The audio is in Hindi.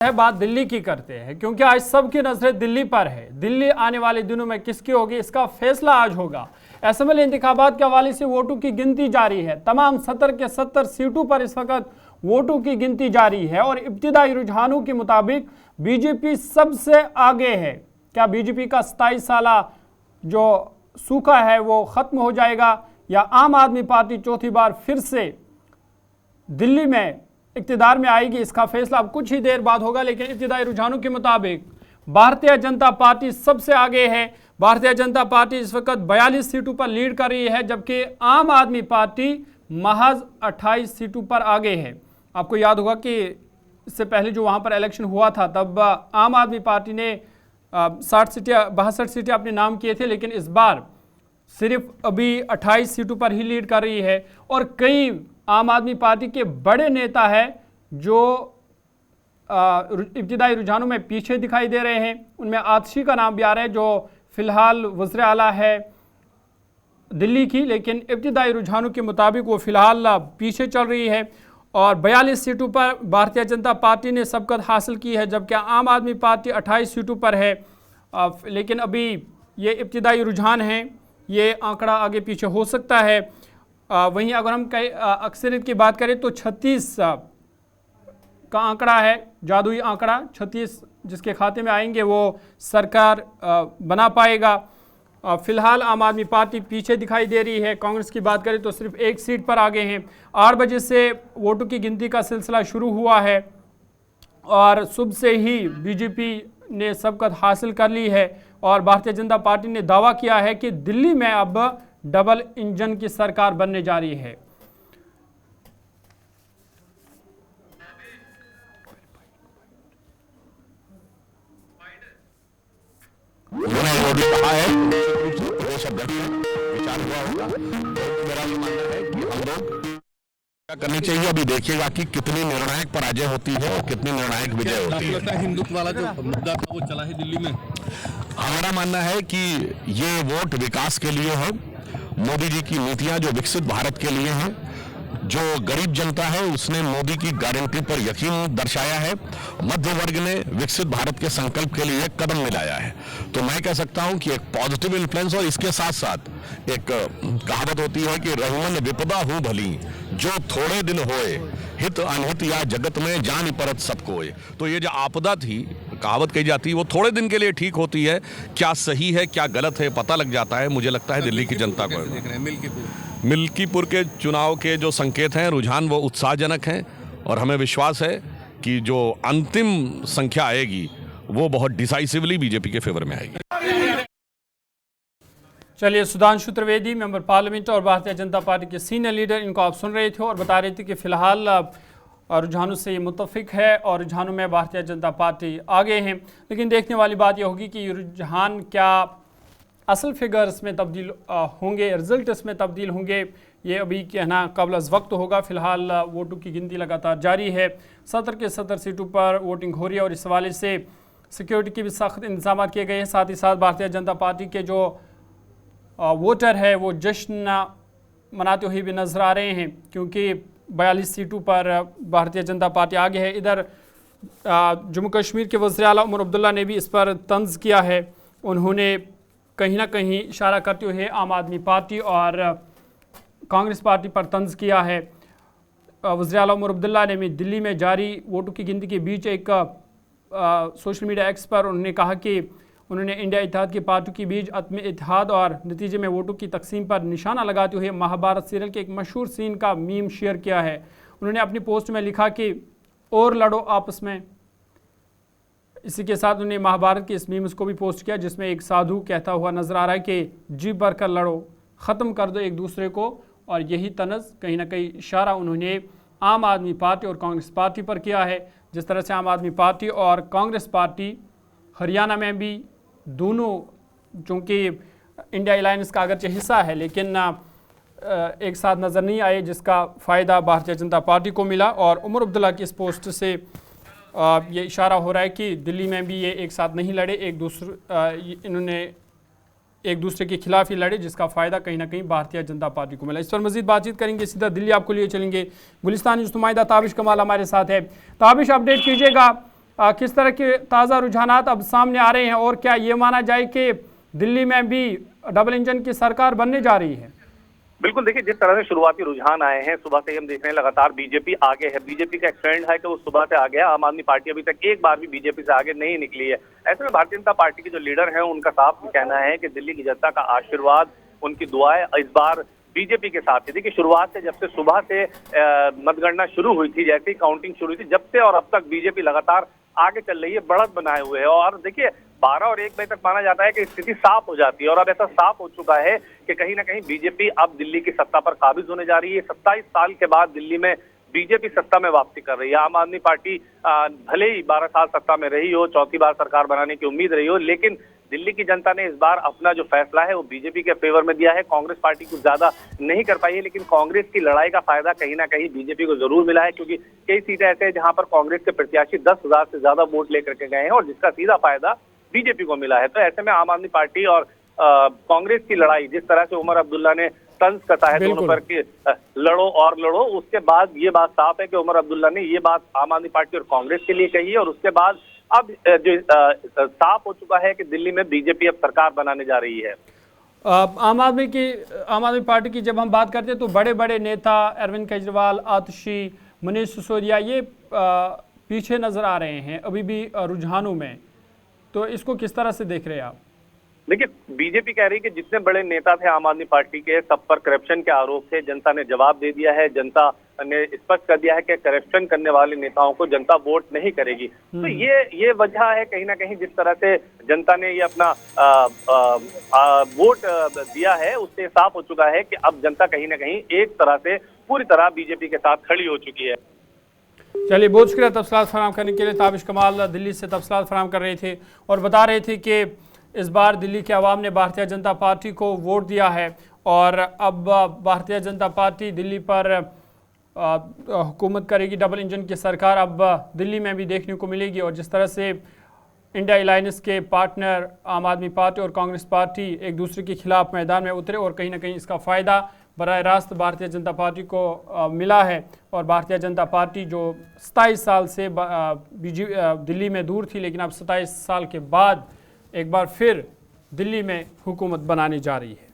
है बात दिल्ली की करते हैं, क्योंकि आज सबकी नजरें दिल्ली पर है। दिल्ली आने वाले दिनों में किसकी होगी, इसका फैसला आज होगा। असेंबली इंतखाबात के हवाले से वोटों की गिनती जारी है। तमाम 70 के 70 सीटों पर इस वक्त वोटों की गिनती जारी है और इब्तिदाई रुझानों के मुताबिक बीजेपी सबसे आगे है। क्या बीजेपी का 27 साला जो सूखा है वो खत्म हो जाएगा या आम आदमी पार्टी चौथी बार फिर से दिल्ली में इक़्तिदार में आएगी, इसका फैसला अब कुछ ही देर बाद होगा। लेकिन इब्तिदाई रुझानों के मुताबिक भारतीय जनता पार्टी सबसे आगे है। भारतीय जनता पार्टी इस वक्त 42 सीटों पर लीड कर रही है, जबकि आम आदमी पार्टी महज 28 सीटों पर आगे है। आपको याद होगा कि इससे पहले जो वहां पर इलेक्शन हुआ था तब आम आदमी पार्टी ने 62 सीटें अपने नाम किए थे, लेकिन इस बार सिर्फ अभी 28 सीटों पर ही लीड कर रही है। और कई आम आदमी पार्टी के बड़े नेता हैं जो इब्तिदाई रुझानों में पीछे दिखाई दे रहे हैं। उनमें आतिशी का नाम भी आ रहा है, जो फिलहाल वज़ीर आला है दिल्ली की, लेकिन इब्तिदाई रुझानों के मुताबिक वो फिलहाल पीछे चल रही है। और 42 सीटों पर भारतीय जनता पार्टी ने सबकत हासिल की है, जबकि आम आदमी पार्टी 28 सीटों पर है। लेकिन अभी ये इब्तिदाई रुझान हैं, ये आंकड़ा आगे पीछे हो सकता है। वहीं अगर हम अक्सरियत की बात करें तो 36 का आंकड़ा है, जादुई आंकड़ा 36 जिसके खाते में आएंगे वो सरकार बना पाएगा। फिलहाल आम आदमी पार्टी पीछे दिखाई दे रही है। कांग्रेस की बात करें तो सिर्फ एक सीट पर आगे हैं। 8 बजे से वोटों की गिनती का सिलसिला शुरू हुआ है और सुबह से ही बीजेपी ने सबकत हासिल कर ली है और भारतीय जनता पार्टी ने दावा किया है कि दिल्ली में अब डबल इंजन की सरकार बनने जा रही है। उन्होंने ये भी कहा है प्रदेश अध्यक्ष विचार हुआ होगा। तो मेरा ये मानना है कि हम लोग क्या करनी चाहिए, अभी देखिएगा कि कितनी निर्णायक पराजय होती है और कितनी निर्णायक विजय होती है। हिंदुत्व वाला जो मुद्दा था वो चला है दिल्ली में। हमारा मानना है कि ये वोट विकास के लिए है। मोदी जी की नीतियां जो विकसित भारत के लिए हैं, जो गरीब जनता है उसने मोदी की गारंटी पर यकीन दर्शाया है। मध्य वर्ग ने विकसित भारत के संकल्प के लिए कदम मिलाया है। तो मैं कह सकता हूं कि एक पॉजिटिव इन्फ्लुएंस, और इसके साथ साथ एक कहावत होती है कि रहुमन विपदा हूं भली जो थोड़े दिन होए, हित अनहित या जगत में जान परत सब कोय। तो ये जो आपदा थी, कहावत कही जाती है, वो थोड़े दिन के लिए ठीक होती है। क्या सही है क्या गलत है पता लग जाता है। मुझे लगता है दिल्ली की जनता को मिल्कीपुर के चुनाव के जो संकेत हैं, रुझान, वो उत्साहजनक हैं और हमें विश्वास है कि जो अंतिम संख्या आएगी वो बहुत डिसाइसिवली बीजेपी के फेवर में आएगी। चलिए, सुधांशु त्रिवेदी मेंबर पार्लियामेंट और भारतीय जनता पार्टी के सीनियर लीडर, इनको आप सुन रहे थे और बता रहे थे कि फिलहाल रुझानों से ये मुत्तफिक है और रुझानों में भारतीय जनता पार्टी आगे हैं। लेकिन देखने वाली बात यह होगी कि रुझान क्या असल फिगर्स में तब्दील होंगे, रिजल्ट इसमें तब्दील होंगे, ये अभी कहना कबल अज़ वक्त होगा। फिलहाल वोटों की गिनती लगातार जारी है। 70 के 70 सीटों पर वोटिंग हो रही है और इस हवाले से सिक्योरिटी के भी सख्त इंतजाम किए गए हैं। साथ ही साथ भारतीय जनता पार्टी के जो वोटर है वो जश्न मनाते हुए भी नजर आ रहे हैं, क्योंकि 42 सीटों पर भारतीय जनता पार्टी आगे है। इधर जम्मू कश्मीर के वज़ीर आला उमर अब्दुल्ला ने भी इस पर तंज किया है। उन्होंने कहीं ना कहीं इशारा करते हुए आम आदमी पार्टी और कांग्रेस पार्टी पर तंज किया है। वज़ीर आला उमर अब्दुल्ला ने भी दिल्ली में जारी वोटों की गिनती के बीच एक सोशल मीडिया एक्स पर उन्होंने कहा कि उन्होंने इंडिया इत्तेहाद की पार्टियों के बीच अदम इत्तेहाद और नतीजे में वोटों की तकसीम पर निशाना लगाते हुए महाभारत सीरियल के एक मशहूर सीन का मीम शेयर किया है। उन्होंने अपनी पोस्ट में लिखा कि और लड़ो आपस में। इसी के साथ उन्होंने महाभारत के इस मीम्स को भी पोस्ट किया, जिसमें एक साधु कहता हुआ नजर आ रहा है कि जी भर कर लड़ो, ख़त्म कर दो एक दूसरे को। और यही तनज़ कहीं ना कहीं इशारा उन्होंने आम आदमी पार्टी और कांग्रेस पार्टी पर किया है। जिस तरह से आम आदमी पार्टी और कांग्रेस पार्टी हरियाणा में भी दोनों, चूँकि इंडिया अलायंस का अगरचे हिस्सा है, लेकिन एक साथ नज़र नहीं आए, जिसका फ़ायदा भारतीय जनता पार्टी को मिला। और उमर अब्दुल्ला की इस पोस्ट से ये इशारा हो रहा है कि दिल्ली में भी ये एक साथ नहीं लड़े, इन्होंने एक दूसरे के खिलाफ ही लड़े, जिसका फ़ायदा कहीं ना कहीं भारतीय जनता पार्टी को मिला। इस पर मजीद बातचीत करेंगे, सीधा दिल्ली आपको लिए चलेंगे। गुलिस्तान नुमाइंदा ताबिश कमाल हमारे साथ है। ताबिश, अपडेट कीजिएगा, किस तरह के ताज़ा रुझानात अब सामने आ रहे हैं, और क्या ये माना जाए कि दिल्ली में भी डबल इंजन की सरकार बनने जा रही है? बिल्कुल, देखिए जिस तरह से शुरुआती रुझान आए हैं, सुबह से हम देख रहे हैं लगातार बीजेपी आगे है। बीजेपी का एक ट्रेंड है कि वो सुबह से आगे है। आम आदमी पार्टी अभी तक एक बार भी बीजेपी से आगे नहीं निकली है। ऐसे में भारतीय जनता पार्टी के जो लीडर हैं उनका साफ कहना है कि दिल्ली की जनता का आशीर्वाद, उनकी दुआएं इस बार बीजेपी के साथ थी। देखिए शुरुआत से, जब से सुबह से मतगणना शुरू हुई थी, जैसे ही काउंटिंग शुरू हुई थी, जब से और अब तक बीजेपी लगातार आगे चल रही है, बढ़त बनाए हुए है। और देखिए 12 और 1 बजे तक माना जाता है कि स्थिति साफ हो जाती है, और अब ऐसा साफ हो चुका है कि कहीं ना कहीं बीजेपी अब दिल्ली की सत्ता पर काबिज होने जा रही है। 27 साल के बाद दिल्ली में बीजेपी सत्ता में वापसी कर रही है। आम आदमी पार्टी भले ही 12 साल सत्ता में रही हो, चौथी बार सरकार बनाने की उम्मीद रही हो, लेकिन दिल्ली की जनता ने इस बार अपना जो फैसला है वो बीजेपी के फेवर में दिया है। कांग्रेस पार्टी कुछ ज्यादा नहीं कर पाई है, लेकिन कांग्रेस की लड़ाई का फायदा कहीं ना कहीं बीजेपी को जरूर मिला है, क्योंकि कई सीटें ऐसे हैं जहां पर कांग्रेस के प्रत्याशी 10,000 से ज्यादा वोट लेकर के गए हैं, और जिसका सीधा फायदा बीजेपी को मिला है। तो ऐसे में आम आदमी पार्टी और कांग्रेस की लड़ाई, जिस तरह से उमर अब्दुल्ला ने तंज कसा है दोनों पर कि लड़ो और लड़ो, उसके बाद ये बात साफ है कि उमर अब्दुल्ला ने ये बात आम आदमी पार्टी और कांग्रेस के लिए कही है, और उसके बाद अब जो साफ हो चुका है कि दिल्ली में बीजेपी अब सरकार बनाने जा रही है। आम आदमी पार्टी की जब हम बात करते हैं तो बड़े बड़े नेता अरविंद केजरीवाल, आतिशी, मनीष सिसोदिया, ये पीछे नजर आ रहे हैं अभी भी रुझानों में। तो इसको किस तरह से देख रहे हैं आप? देखिए बीजेपी कह रही है कि जितने बड़े नेता थे आम आदमी पार्टी के, सब पर करप्शन के आरोप थे। जनता ने जवाब दे दिया है, जनता ने स्पष्ट कर दिया है कि करप्शन करने वाले नेताओं को जनता वोट नहीं करेगी। तो ये वजह है कहीं ना कहीं, जिस तरह से जनता ने ये अपना वोट दिया है, उससे साफ हो चुका है कि अब जनता कहीं ना कहीं एक तरह से पूरी तरह बीजेपी के साथ खड़ी हो चुकी है। चलिए, बहुत शुक्रिया तफसीलात फराहम करने के लिए। ताबिश कमाल दिल्ली से तफसीलात फराहम कर रहे थे और बता रहे थे कि इस बार दिल्ली के अवाम ने भारतीय जनता पार्टी को वोट दिया है, और अब भारतीय जनता पार्टी दिल्ली पर हुकूमत करेगी। डबल इंजन की सरकार अब दिल्ली में भी देखने को मिलेगी। और जिस तरह से इंडिया अलायंस के पार्टनर आम आदमी पार्टी और कांग्रेस पार्टी एक दूसरे के खिलाफ मैदान में उतरे, और कहीं ना कहीं इसका फ़ायदा बराह रास्त भारतीय जनता पार्टी को मिला है। और भारतीय जनता पार्टी जो 27 साल से दिल्ली में दूर थी, लेकिन अब 27 साल के बाद एक बार फिर दिल्ली में हुकूमत बनाने जा रही है।